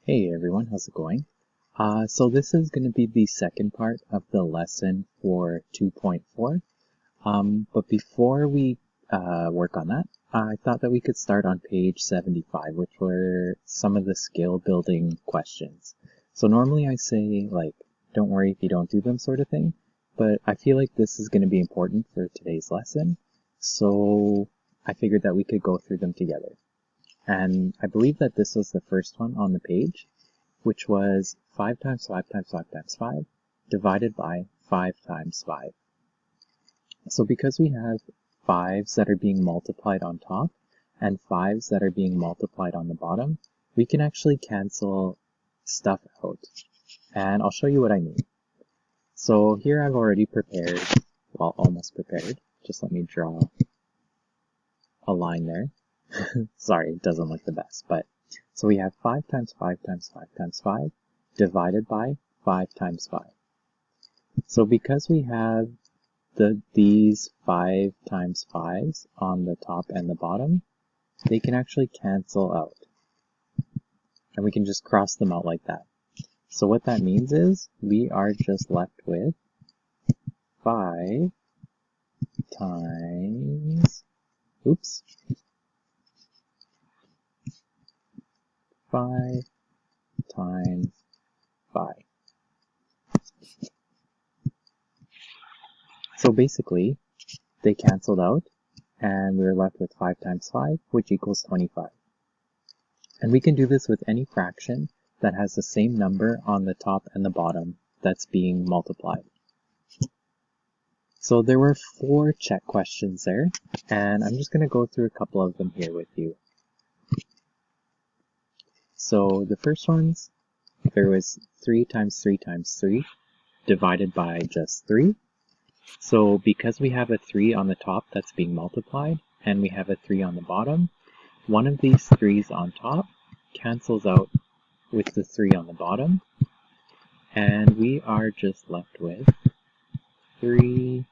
Hey everyone, how's it going? So this is going to be the second part of the lesson for 2.4. But before we work on that, I thought that we could start on page 75, which were some of the skill building questions. So normally I say, like, don't worry if you don't do them sort of thing, but I feel like this is going to be important for today's lesson, so I figured that we could go through them together. And I believe that this was the first one on the page, which was 5 times 5 times 5 times 5 divided by 5 times 5. So because we have 5s that are being multiplied on top and 5s that are being multiplied on the bottom, we can actually cancel stuff out. And I'll show you what I mean. So here I've already prepared, well, almost prepared. Just let me draw a line there. Sorry, it doesn't look the best, but so we have 5 times 5 times 5 times 5 divided by 5 times 5. So because we have these 5 times 5s on the top and the bottom, they can actually cancel out. And we can just cross them out like that. So what that means is we are just left with 5 times, 5 times 5. So basically, they canceled out, and we were left with 5 times 5, which equals 25. And we can do this with any fraction that has the same number on the top and the bottom that's being multiplied. So there were 4 check questions there, and I'm just going to go through a couple of them here with you. So the first ones, there was 3 times 3 times 3 divided by just 3. So because we have a 3 on the top that's being multiplied, and we have a 3 on the bottom, one of these 3's on top cancels out with the 3 on the bottom, and we are just left with 3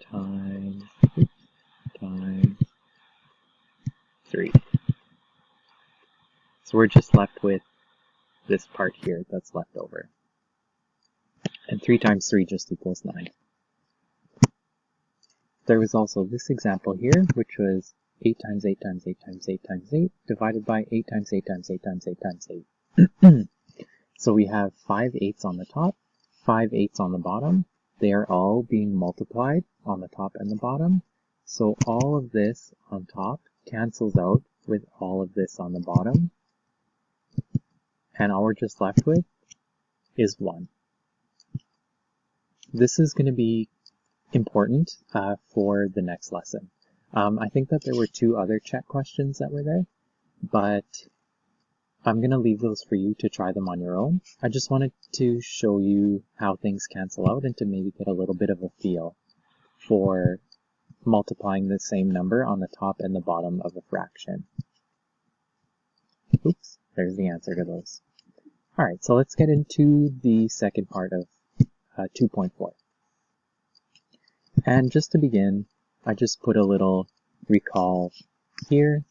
times 3. So we're just left with this part here that's left over. And 3 times 3 just equals 9. There was also this example here, which was 8 times 8 times 8 times 8 times 8 divided by 8 times 8 times 8 times 8 times 8. So we have 5 8s on the top, 5 8s on the bottom. They are all being multiplied on the top and the bottom. So all of this on top cancels out with all of this on the bottom. And all we're just left with is 1. This is going to be important for the next lesson. I think that there were 2 other check questions that were there, but I'm going to leave those for you to try them on your own. I just wanted to show you how things cancel out and to maybe get a little bit of a feel for multiplying the same number on the top and the bottom of a fraction. Oops, there's the answer to those. Alright, so let's get into the second part of 2.4. And just to begin, I just put a little recall here.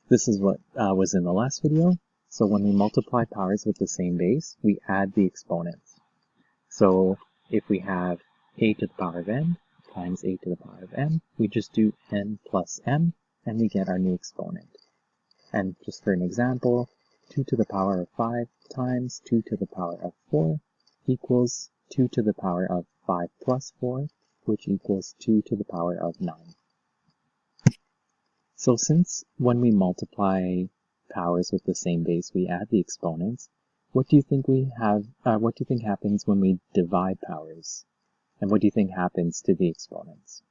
This is what was in the last video. So when we multiply powers with the same base, we add the exponents. So if we have a to the power of n times a to the power of n, we just do n plus m, and we get our new exponent. And just for an example, 2 to the power of 5 times 2 to the power of 4 equals 2 to the power of 5 plus 4, which equals 2 to the power of 9. So since when we multiply powers with the same base, we add the exponents, what do you think happens when we divide powers? And what do you think happens to the exponents?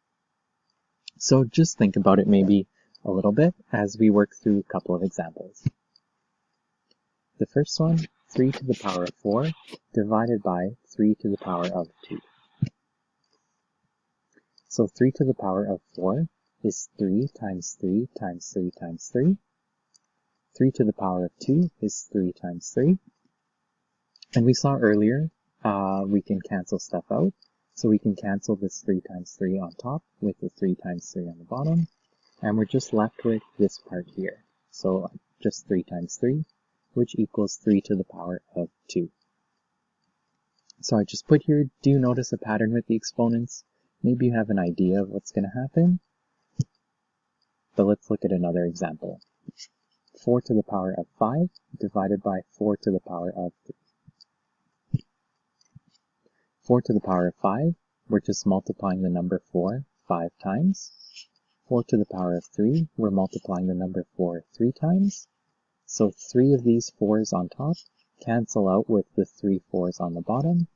So just think about it maybe a little bit as we work through a couple of examples. The first one, 3 to the power of 4 divided by 3 to the power of 2. So 3 to the power of 4 is 3 times 3 times 3 times 3. 3 to the power of 2 is 3 times 3. And we saw earlier we can cancel stuff out. So we can cancel this 3 times 3 on top with the 3 times 3 on the bottom. And we're just left with this part here. So just 3 times 3, which equals 3 to the power of 2. So I just put here, do you notice a pattern with the exponents? Maybe you have an idea of what's going to happen. But let's look at another example. 4 to the power of 5 divided by 4 to the power of 3. 4 to the power of 5, we're just multiplying the number 4 5 times. 4 to the power of 3, we're multiplying the number 4 3 times. So 3 of these 4's on top cancel out with the 3 4's on the bottom,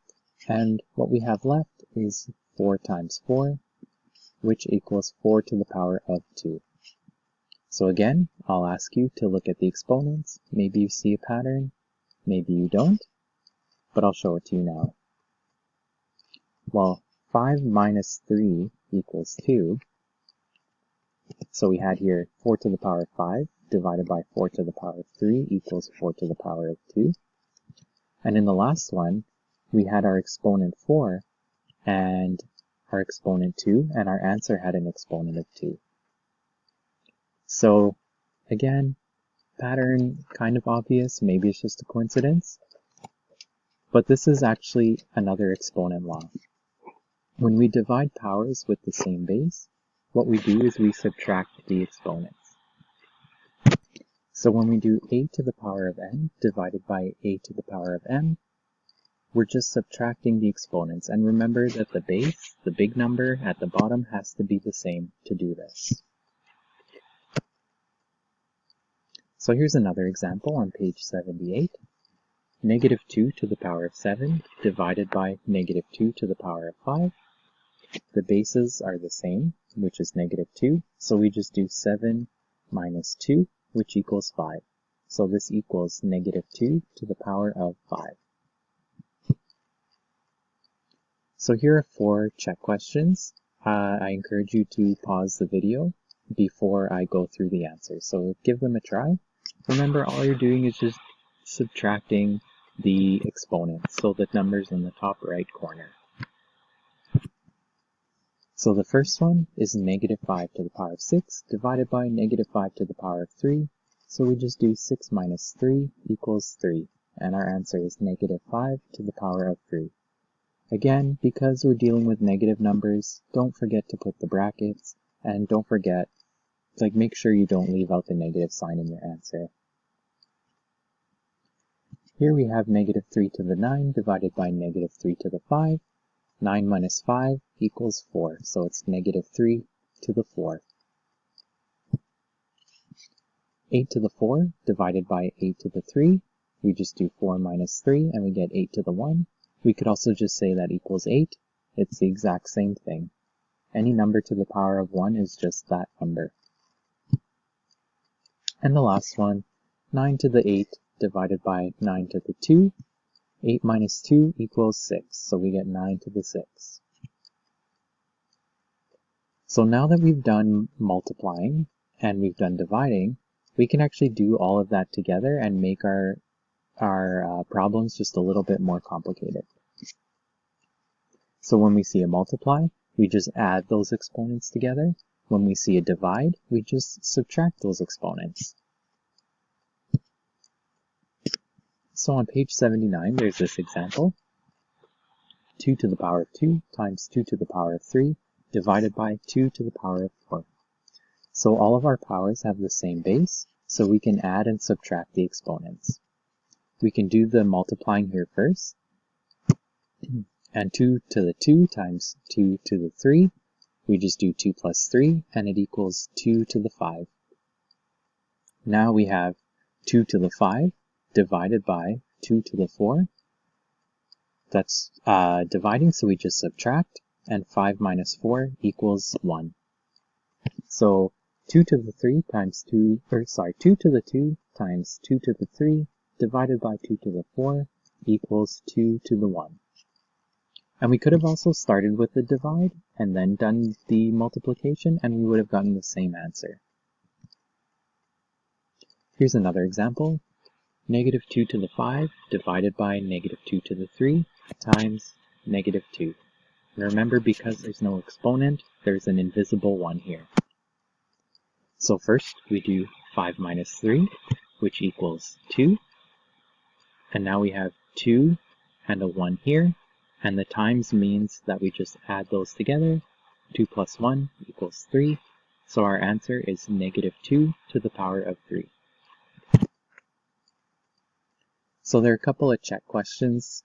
and what we have left is 4 times 4, which equals 4 to the power of 2. So again, I'll ask you to look at the exponents. Maybe you see a pattern, maybe you don't, but I'll show it to you now. Well, 5 minus 3 equals 2. So we had here 4 to the power of 5 divided by 4 to the power of 3 equals 4 to the power of 2. And in the last one, we had our exponent 4 and our exponent 2, and our answer had an exponent of 2. So again, pattern kind of obvious, maybe it's just a coincidence, but this is actually another exponent law. When we divide powers with the same base, what we do is we subtract the exponents. So when we do a to the power of n divided by a to the power of m, we're just subtracting the exponents. And remember that the base, the big number at the bottom, has to be the same to do this. So here's another example on page 78. Negative 2 to the power of 7 divided by negative 2 to the power of 5. The bases are the same, which is negative 2, so we just do 7 minus 2, which equals 5. So this equals negative 2 to the power of 5. So here are 4 check questions. I encourage you to pause the video before I go through the answers. So give them a try. Remember, all you're doing is just subtracting the exponents, so the number's in the top right corner. So the first one is negative 5 to the power of 6 divided by negative 5 to the power of 3. So we just do 6 minus 3 equals 3. And our answer is negative 5 to the power of 3. Again, because we're dealing with negative numbers, don't forget to put the brackets, and don't forget, make sure you don't leave out the negative sign in your answer. Here we have negative 3 to the 9 divided by negative 3 to the 5. 9 minus 5 equals 4, so it's negative 3 to the 4. 8 to the 4 divided by 8 to the 3, we just do 4 minus 3 and we get 8 to the 1. We could also just say that equals 8. It's the exact same thing. Any number to the power of 1 is just that number. And the last one, 9 to the 8 divided by 9 to the 2. 8 minus 2 equals 6, so we get 9 to the 6. So now that we've done multiplying and we've done dividing, we can actually do all of that together and make our problems just a little bit more complicated. So when we see a multiply, we just add those exponents together. When we see a divide, we just subtract those exponents. So on page 79, there's this example. 2 to the power of 2 times 2 to the power of 3 divided by 2 to the power of 4. So all of our powers have the same base, so we can add and subtract the exponents. We can do the multiplying here first. And 2 to the 2 times 2 to the 3, we just do 2 plus 3, and it equals 2 to the 5. Now we have 2 to the 5 divided by 2 to the 4. That's dividing, so we just subtract, and 5 minus 4 equals 1. So 2 to the 3 times 2 to the 2 times 2 to the 3 divided by 2 to the 4 equals 2 to the 1. And we could have also started with the divide and then done the multiplication, and we would have gotten the same answer. Here's another example. Negative 2 to the 5 divided by negative 2 to the 3 times negative 2. And remember, because there's no exponent, there's an invisible 1 here. So first we do 5 minus 3, which equals 2. And now we have 2 and a 1 here, and the times means that we just add those together. 2 plus 1 equals 3, so our answer is negative 2 to the power of 3. So there are a couple of check questions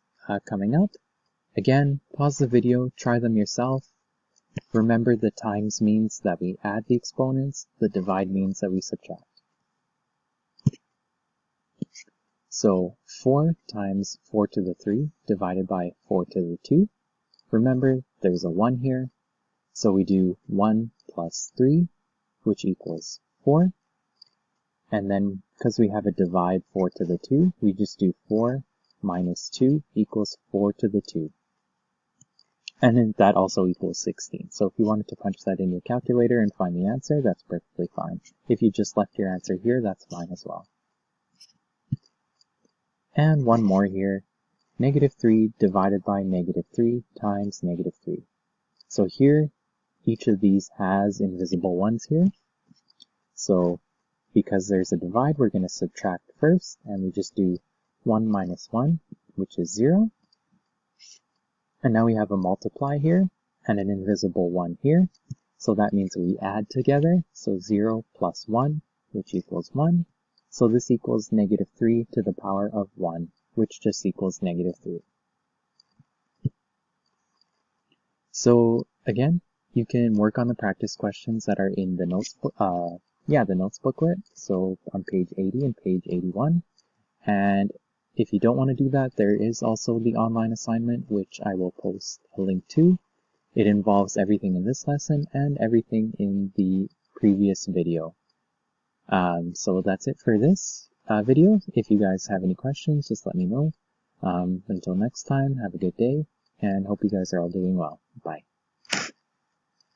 coming up. Again, pause the video, try them yourself. Remember the times means that we add the exponents, the divide means that we subtract. So 4 times 4 to the 3 divided by 4 to the 2. Remember, there's a 1 here, so we do 1 plus 3, which equals 4. And then, because we have a divide 4 to the 2, we just do 4 minus 2 equals 4 to the 2. And then that also equals 16. So if you wanted to punch that in your calculator and find the answer, that's perfectly fine. If you just left your answer here, that's fine as well. And one more here. Negative 3 divided by negative 3 times negative 3. So here, each of these has invisible ones here. So because there's a divide, we're going to subtract first, and we just do 1 minus 1, which is 0. And now we have a multiply here, and an invisible 1 here. So that means we add together, so 0 plus 1, which equals 1. So this equals negative 3 to the power of 1, which just equals negative 3. So again, you can work on the practice questions that are in the notes, the notes booklet, so on page 80 and page 81. And if you don't want to do that, there is also the online assignment, which I will post a link to. It involves everything in this lesson and everything in the previous video. So that's it for this video. If you guys have any questions, just let me know. Until next time, have a good day, and hope you guys are all doing well. Bye.